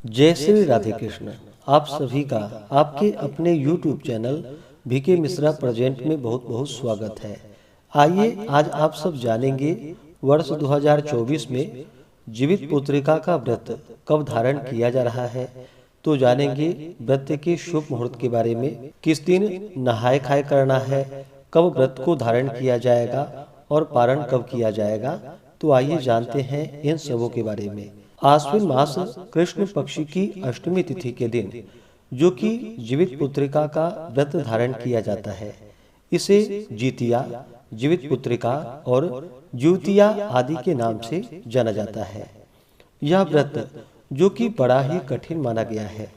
जय श्री राधे कृष्ण। आप सभी का आपके अपने YouTube channel VK Mishra present में बहुत बहुत स्वागत है। आइए आज आप सब जानेंगे वर्ष 2024 में जीवित पुत्रिका का व्रत कब धारण किया जा रहा है। तो जानेंगे व्रत के शुभ मुहूर्त के बारे में, किस दिन नहाय खाए करना है, कब व्रत को धारण किया जाएगा और पारण कब किया जाएगा। तो आइए जानते हैं इन सबों के बारे में। आश्विन मास कृष्ण पक्ष की अष्टमी तिथि के दिन जो कि जीवित पुत्रिका का व्रत धारण किया जाता है, इसे जितिया, जीवित पुत्रिका और ज्योतिया आदि के नाम से जाना जाता है। यह व्रत जो कि बड़ा ही कठिन माना गया है।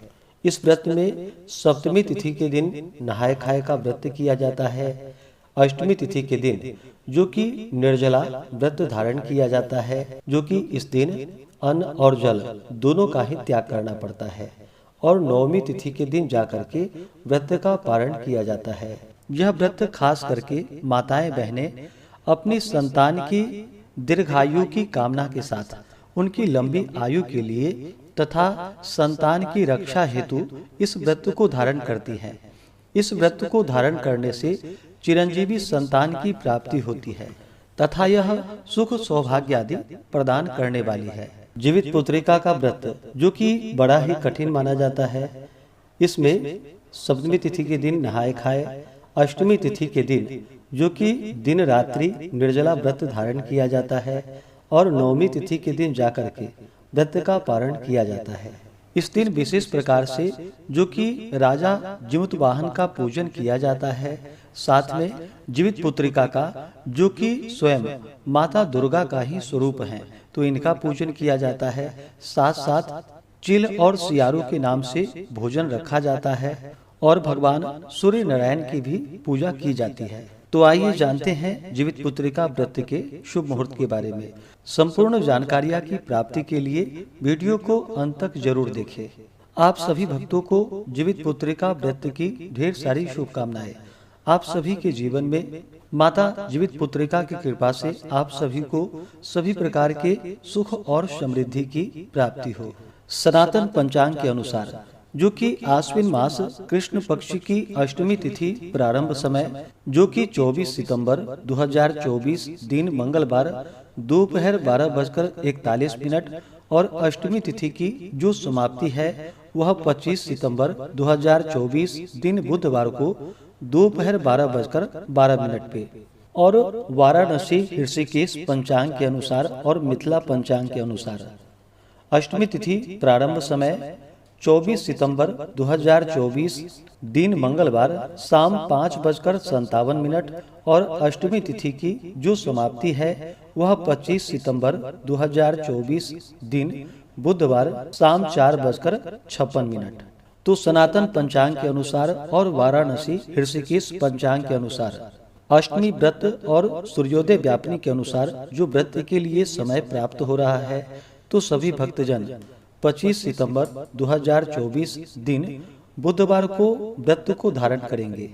इस व्रत में सप्तमी तिथि के दिन नहाय खाए का व्रत किया जाता है। अष्टमी तिथि के दिन जो कि निर्जला व्रत धारण किया जाता है, जो कि इस दिन अन्न और जल दोनों का ही त्याग करना पड़ता है। और नवमी तिथि के दिन जाकर के व्रत का पारण किया जाता है। यह व्रत खास करके माताएं बहनें अपनी संतान की दीर्घायु की कामना के साथ उनकी लंबी आयु के लिए तथा संतान की रक्षा हेतु इस व्रत को धारण करती हैं। इस व्रत को धारण करने से चिरंजीवी संतान की प्राप्ति होती है तथा यह सुख सौभाग्य आदि प्रदान करने वाली है। जीवित पुत्रिका का व्रत जो कि बड़ा ही कठिन माना जाता है। इसमें सप्तमी तिथि के दिन नहाय खाए, अष्टमी तिथि के दिन जो कि दिन रात्रि निर्जला व्रत धारण किया जाता है और नवमी तिथि के दिन जाकर के व्रत का पारण किया जाता है। इस दिन विशेष प्रकार से जो कि राजा जीमूतवाहन का पूजन किया जाता है, साथ में जीवित पुत्रिका का जो कि स्वयं माता दुर्गा का ही स्वरूप है, तो इनका पूजन किया जाता है। साथ साथ चिल और सियारू के नाम से भोजन रखा जाता है और भगवान सूर्य नारायण की भी पूजा की जाती है। तो आइए जानते हैं जीवित पुत्रिका व्रत के शुभ मुहूर्त के बारे में। संपूर्ण जानकारियां की प्राप्ति के लिए वीडियो को अंत तक जरूर देखें। आप सभी भक्तों को जीवित पुत्रिका व्रत की ढेर सारी शुभकामनाएं। आप सभी के जीवन में माता जीवित पुत्रिका की कृपा से आप सभी को सभी प्रकार के सुख और समृद्धि की प्राप्ति हो। सनातन पंचांग के अनुसार जो कि आश्विन मास कृष्ण पक्ष की अष्टमी तिथि प्रारंभ समय जो कि 24 सितंबर 2024 दिन मंगलवार दोपहर 12:41 और अष्टमी तिथि की जो समाप्ति है वह 25 सितंबर 2024 दिन बुधवार को दोपहर 12:12 पे और वाराणसी ऋषिकेश पंचांग के अनुसार और मिथिला पंचांग के अनुसार अष्टमी तिथि प्रारंभ समय 24 सितंबर 2024 दिन मंगलवार शाम 5:57 और अष्टमी तिथि की जो समाप्ति है वह 25 सितंबर 2024 दिन बुधवार शाम 4:56। तो सनातन पंचांग के अनुसार और वाराणसी ऋषिकेश पंचांग के अनुसार अष्टमी व्रत और सूर्योदय व्यापनी के अनुसार जो व्रत के लिए समय प्राप्त हो रहा है, तो सभी भक्तजन 25 सितंबर 2024 दिन बुधवार को व्रत को धारण करेंगे।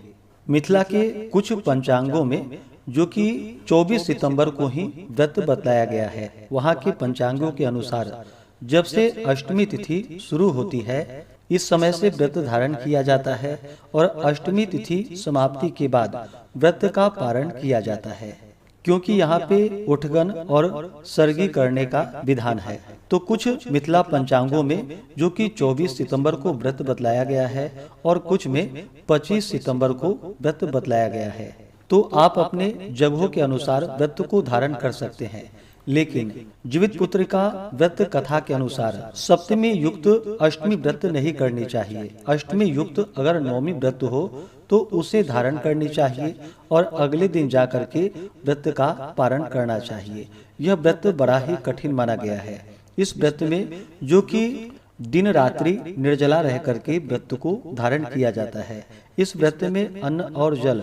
मिथिला के कुछ पंचांगों में जो कि 24 सितंबर को ही व्रत बतलाया गया है, वहाँ के पंचांगों के अनुसार जब से अष्टमी तिथि शुरू होती है इस समय से व्रत धारण किया जाता है और अष्टमी तिथि समाप्ति के बाद व्रत का पारण किया जाता है, क्योंकि यहाँ पे उठगन और सर्गी करने का विधान है। तो कुछ मिथिला पंचांगों में जो कि 24 सितंबर को व्रत बतलाया गया है और कुछ में 25 सितंबर को व्रत बतलाया गया है। तो आप अपने जगहों के अनुसार व्रत को धारण कर सकते हैं, लेकिन जीवित पुत्रिका व्रत कथा के अनुसार सप्तमी युक्त अष्टमी व्रत नहीं करनी चाहिए। अष्टमी युक्त अगर नवमी व्रत हो तो उसे धारण करनी चाहिए और अगले दिन जाकर के व्रत का पारण करना चाहिए। यह व्रत बड़ा ही कठिन माना गया है। इस व्रत में जो कि दिन रात्रि निर्जला रह करके व्रत को धारण किया जाता है। इस व्रत में अन्न और जल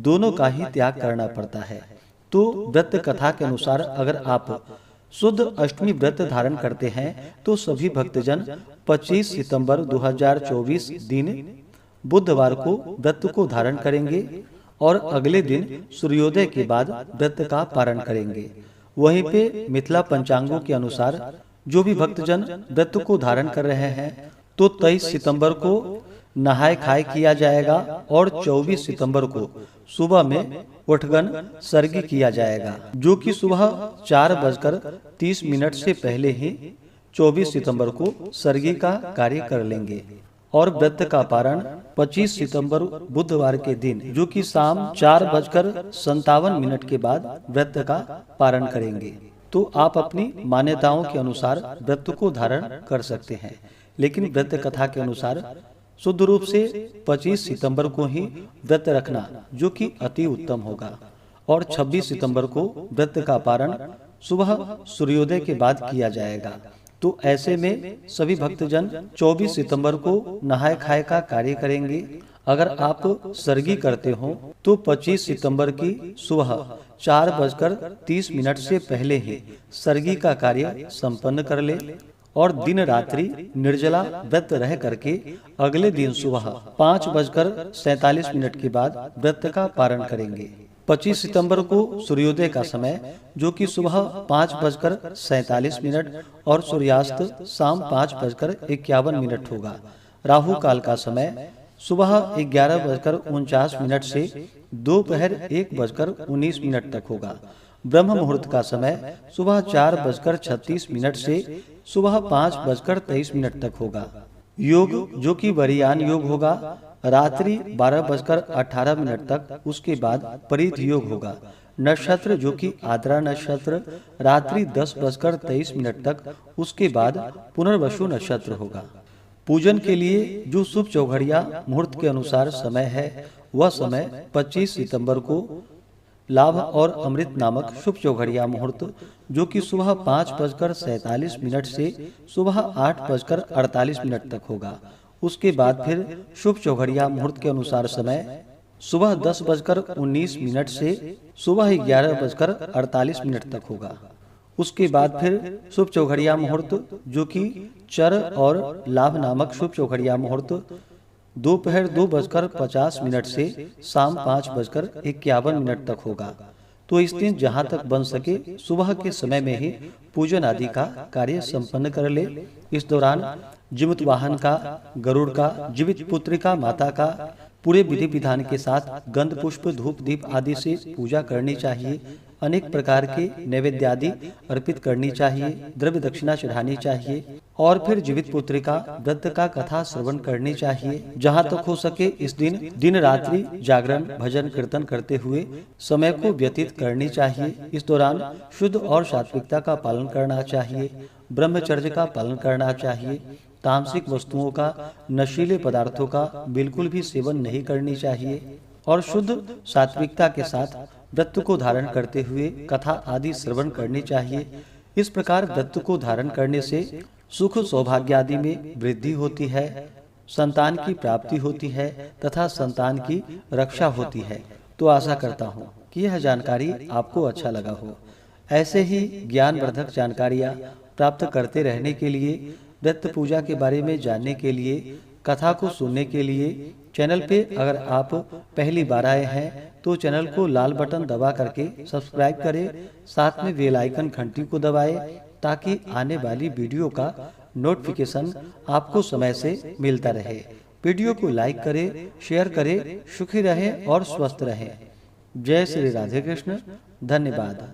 दोनों का ही त्याग करना पड़ता है। तो व्रत कथा के अनुसार अगर आप शुद्ध अष्टमी व्रत धारण करते हैं तो सभी भक्तजन 25 सितंबर 2024 दिन बुधवार को व्रत को धारण करेंगे और अगले दिन सूर्योदय के बाद व्रत का पारण करेंगे। वहीं पे मिथिला पंचांगों के अनुसार जो भी भक्तजन व्रत को धारण कर रहे हैं तो 23 सितंबर को नहाय खाए किया जाएगा और 24 सितंबर को सुबह में उठगन सर्गी किया जाएगा, जो कि सुबह 4:30 से पहले ही 24 सितंबर को सर्गी का कार्य कर लेंगे। और व्रत का पारण 25 सितंबर बुधवार के दिन, जो कि शाम 4:57 के बाद व्रत का पारण करेंगे। तो आप अपनी मान्यताओं के अनुसार व्रत को धारण कर सकते हैं, लेकिन व्रत कथा के अनुसार शुद्ध रूप से 25 सितंबर को ही व्रत रखना जो कि अति उत्तम होगा। और 26 सितंबर को व्रत का पारण सुबह सूर्योदय के बाद किया जाएगा। तो ऐसे में सभी भक्तजन 24 सितंबर को नहाय खाए का कार्य करेंगे। अगर आप सर्गी करते हो तो 25 सितंबर की सुबह 4:30 से पहले ही सर्गी का कार्य संपन्न कर ले और दिन रात्रि निर्जला व्रत रह करके अगले दिन सुबह 5:47 के बाद व्रत का पारण करेंगे। 25 सितंबर को सूर्योदय का समय, जो कि सुबह 5:47 और सूर्यास्त शाम 5:51 होगा। राहु काल का समय सुबह 11:49 से दोपहर 1:19 तक होगा। ब्रह्म मुहूर्त का समय सुबह 4:36 से सुबह 5:23 तक होगा। योग जो कि वरियान योग होगा रात्रि 12:18 तक, उसके बाद परिध योग होगा। नक्षत्र जो कि आद्रा नक्षत्र रात्रि 10:23 तक, उसके बाद पुनर्वसु नक्षत्र होगा। पूजन के लिए जो शुभ चौघड़िया मुहूर्त के अनुसार समय है वह समय 25 सितंबर को लाभ और अमृत नामक शुभ चौघड़िया मुहूर्त, जो कि सुबह 5:47 से सुबह 8:48 तक होगा। उसके बाद फिर शुभ चौघड़िया मुहूर्त के अनुसार समय सुबह 10:19 से सुबह 11:48 तक होगा। उसके बाद फिर शुभ चौघड़िया मुहूर्त, जो कि चर और लाभ नामक शुभ चौघड़िया मुहूर्त दोपहर 2:50 से शाम 5:51 तक होगा। तो इस दिन जहाँ तक बन सके सुबह के समय में ही पूजन आदि का कार्य संपन्न कर ले। इस दौरान जीवित वाहन का, गरुड़ का, जीवित पुत्रिका माता का पूरे विधि विधान के साथ गंध पुष्प धूप दीप आदि से पूजा करनी चाहिए। अनेक प्रकार के नैवेद्य आदि अर्पित करनी चाहिए, द्रव्य दक्षिणा चढ़ानी चाहिए और फिर जीवित पुत्रिका व्रत का कथा श्रवण करनी चाहिए। जहाँ तक हो सके इस दिन रात्रि जागरण भजन कीर्तन करते हुए समय को व्यतीत करनी चाहिए। इस दौरान शुद्ध और सात्विकता का पालन करना चाहिए, ब्रह्मचर्य का पालन करना चाहिए। तामसिक वस्तुओं का, नशीले पदार्थों का बिल्कुल भी सेवन नहीं करनी चाहिए और शुद्ध सात्विकता के साथ व्रत को धारण करते हुए कथा आदि श्रवण करनी चाहिए। इस प्रकार व्रत को धारण करने से सुख सौभाग्य आदि में वृद्धि होती है, संतान की प्राप्ति होती है तथा संतान की रक्षा होती है। तो आशा करता हूँ कि यह जानकारी आपको अच्छा लगा हो। ऐसे ही ज्ञानवर्धक जानकारियाँ प्राप्त करते रहने के लिए, व्रत पूजा के बारे में जानने के लिए, कथा को सुनने के लिए चैनल पे अगर आप पहली बार आए हैं तो चैनल को लाल बटन दबा करके सब्सक्राइब करें, साथ में बेल आइकन घंटी को दबाएं ताकि आने वाली वीडियो का नोटिफिकेशन आपको समय से मिलता रहे। वीडियो को लाइक करें, शेयर करें। सुखी रहें और स्वस्थ रहें। जय श्री राधे कृष्ण। धन्यवाद।